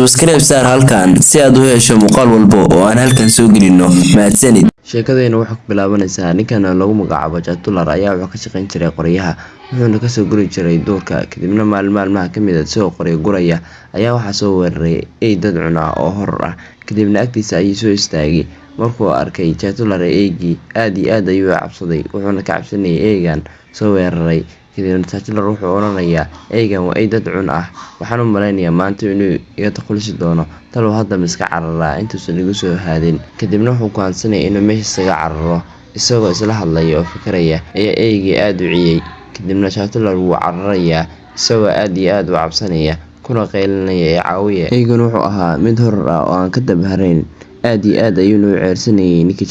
subscribe saar halkan si aad u hesho muuqaal walba oo aan halkan soo gelino. Mahadsanid. Sheekadayna waxay ku bilaabanaysaa ninkan lagu magacaabo Jatular ayaa wuxuu ka shaqayn jiray qoryaha wuxuuna ka soo guri jiray duurka kadibna maalmaha ka mid ah soo qoryo guraya ayaa waxa soo weeraray dad cuna oo horor ah kadibna agtiisa ayuu soo istaagay markuu arkay Jatular eegi aad iyo aad ayuu cabsaday wuxuuna ka cabsanayay eegan soo weeraray kadibna Jatular wuxuu oranayaa eegan waa dad cun ah waxaan u maleynayaa maanta inuu iga taqulisi doono talo hadda miska carara intuusan igu soo haadin kadibna wuxuu go'aansanay inuu meesha isaga cararo isagoo isla hadlaya oo fikraya ayaa eegi aad u ciyay kadibna Jatular wuu cararayaa isagoo aad iyo aad u cabsanaya kuna qeylinaya caawiye eegan wuxuu ahaa mid horor ah oo aan ka dabharayn aad iyo aad ayuu u ceersanayay ninkii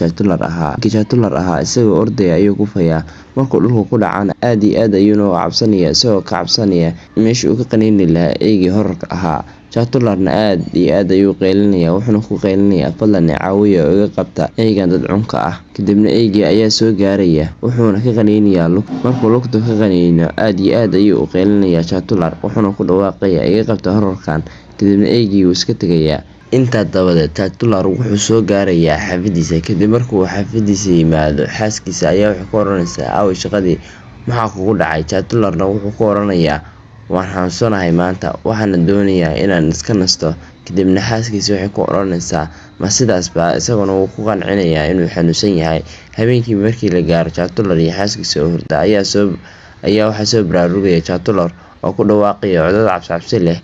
Jatular ahaa isagoo ordaya ayuu ku fayaa markuu dhulka ku dhacana aad iyo aad ayuu u cabsanaya isagoo ka cabsanaya meesha uu ka qaniini lahaa eegii hororka ahaa Jatularna aad iyo aad ayuu qeylinaya wuxuuna ku qeylinayaa fadlan caawiye oo iga qabta eegan dad cunka ah kadibna eegii ayaa soo gaaraya wuxuuna ka qaniinayaa markuu lugta ka qaniino aad iyo aad ayuu u qeylinayaa Jatular wuxuuna ku dhawaaqayaa iga qabta hororkan kadibna eegii wuu iska tagayaa inta dabadeed Jatular wuxuu soo gaarayaa xaafadiisa kadib markuu xaafadiisa yimaado xaaskiisa ayaa wuxuu ku oranaysaa aaw shaqadii maxaa kugu dhacay Jatularna wuxuu ku oranayaa waan xanuunsanahay maanta waxaana doonayaa inaan iska nasto kadibna xaaskiisa waxay ku oranaysaa ma sidaas baa isaguna wuu ku qancinayaa inuu xanuunsan yahay habeenkii markii la gaaro Jatular iyo xaaskiisa oo hurda ayaa waxa soo baraarugaya Jatular oo ku dhawaaqaya codad cabsi leh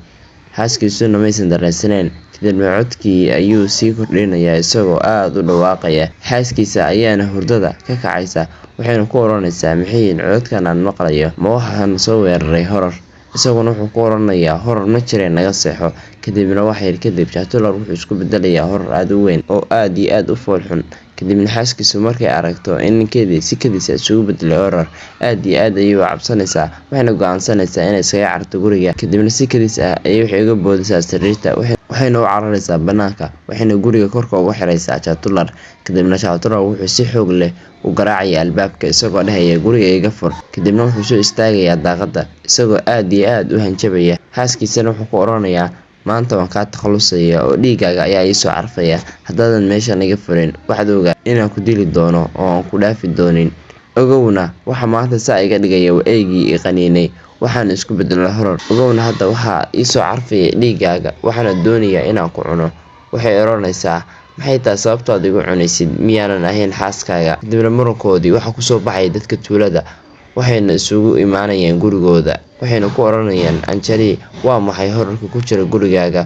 xaaskiisuna maysan dareensaneen kadibna codkii ayuu sii kordhinayaa isagoo aad u dhawaaqaya xaaskiisa ayaana hurdada ka kacaysa waxayna ku oranaysaa maxay codadkan aan maqlayo ma waxaan soo weeraray horor isaguna wuxuu ku oranayaa horor ma jireen naga seexo kadibna wax yar kadib Jatular wuxuu isku bedelayaa horor aad u weyn oo aad iyo aad u fool xun kadibna xaaskiisu markay aragto in ninkeedii si kadis isugu bedelay horor aad iyo aad ayuu cabsanaysaa waxayna go'aansanaysaa inay iskaga carto guriga kadibna si kadis ah ayay waxay uga boodaysaa sariirta waxayna u cararaysaa banaanka waxayna guriga korka uga xiraysaa Jatular kadibna Jatular wuxuu si xoog leh u garaacay albaabka isagoo dhahaya guriga iga fur kadibna wuxuu soo istaagayaa daaqada isagoo aad iyo aad u hanjabaya xaaskiisana wuxuu ku oranayaa maanta waan kaa takhalusaya oo dhiigaaga ayaa ii soo carfaya haddaadan meeshan iga furin waxaad ogaa inaan ku dili doono oo aan ku dhaafi doonin ogowna waxa maanta saa iga dhigaya waa eegii i qaniinay waxaan isku bedelay horor ogowna hadda waxaa ii soo carfaya dhiigaaga waxaana doonayaa inaan ku cuno waxay oranaysaa maxay tahay sababtaad igu cunaysid miyaanan ahayn xaaskaaga kadibna murankoodii waxaa kusoo baxaya dadka tuulada waxayna isugu imaanayaan gurigooda waxayna ku oranayaan Anjali waa maxay hororka ku jira gurigaaga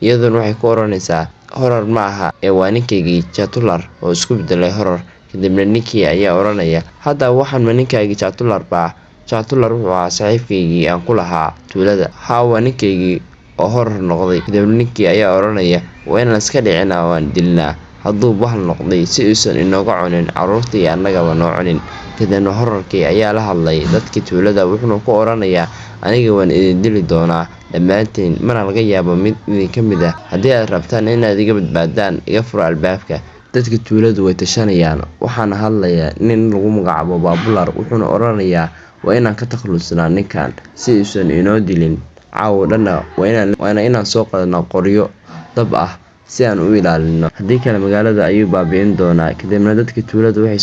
iyaduna waxay ku oranaysaa horor ma aha ee waa ninkaygii Jatular oo isku bedelay horor kadibna ninkii ayaa oranaya hadda waxaan ma ninkaygii Jatular baa Jatular wuxuu ahaa saaxiibkaygii aan ku lahaa tuulada waa ninkaygii oo horor noqday kadibna ninkii ayaa oranaya waa inaan iska dhicinaa waan dilnaa hadduu bahal noqday si uusan inooga cunin carruurtii annagaba noo cunin kadibna hororkii ayaa la hadlay dadkii tuulada wuxuuna ku oranayaa aniga waan idin dili doonaa dhammaantiin mana laga yaabo mid idinka mid ah haddii aad rabtaan inaad iga badbaadaan iga fura albaabka dadka tuuladu way tashanayaan waxaana hadlaya nin lagu magacaabo Jatular wuxuuna oranayaa waa inaan ka takhalusnaa ninkan si uusan inoo dilin caawo dhanna waa inaan soo qaadno qoryo dab ah si aan u ilaalino haddii kale magaalada ayuu baabi'in doonaa kadibna dadka tuulada waxay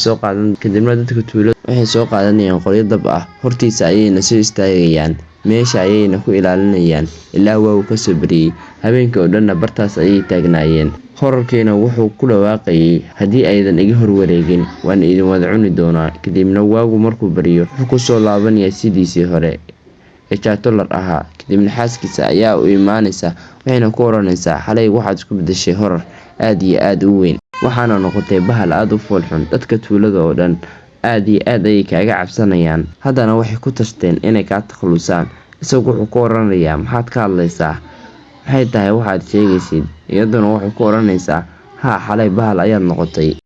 soo qaadanayaan qoryo dab ah hortiisa ayayna soo istaagayaan meesha ayayna ku ilaalinayaan ilaa uu ka soo bariyay habeenkii oo dhanna bartaas ayay taagnaayeen hororkiina wuxuu ku dhawaaqayay haddii aydan iga horwareegin waan idin wada cuni doonaa kadibna waagu markuu bariyo wuxuu ku soo laabanayaa sidiisii hore ee Jatular ahaa kadibna xaaskiisa ayaa u imaanaysa waxayna ku oranaysaa xalay waxaad isku bedeshay horor aad iyo aad u weyn waxaana noqotay bahal aad u fool xun dadka tuulada oo dhan aad iyo aad ayay kaaga cabsanayaan haddana waxay ku tashteen inay kaa takhalusaan isagu wuxuu ku oranayaa maxaad ka hadlaysaa maxay tahay waxaad sheegaysid iyaduna waxay ku oranaysaa xalay bahal ayaad noqotay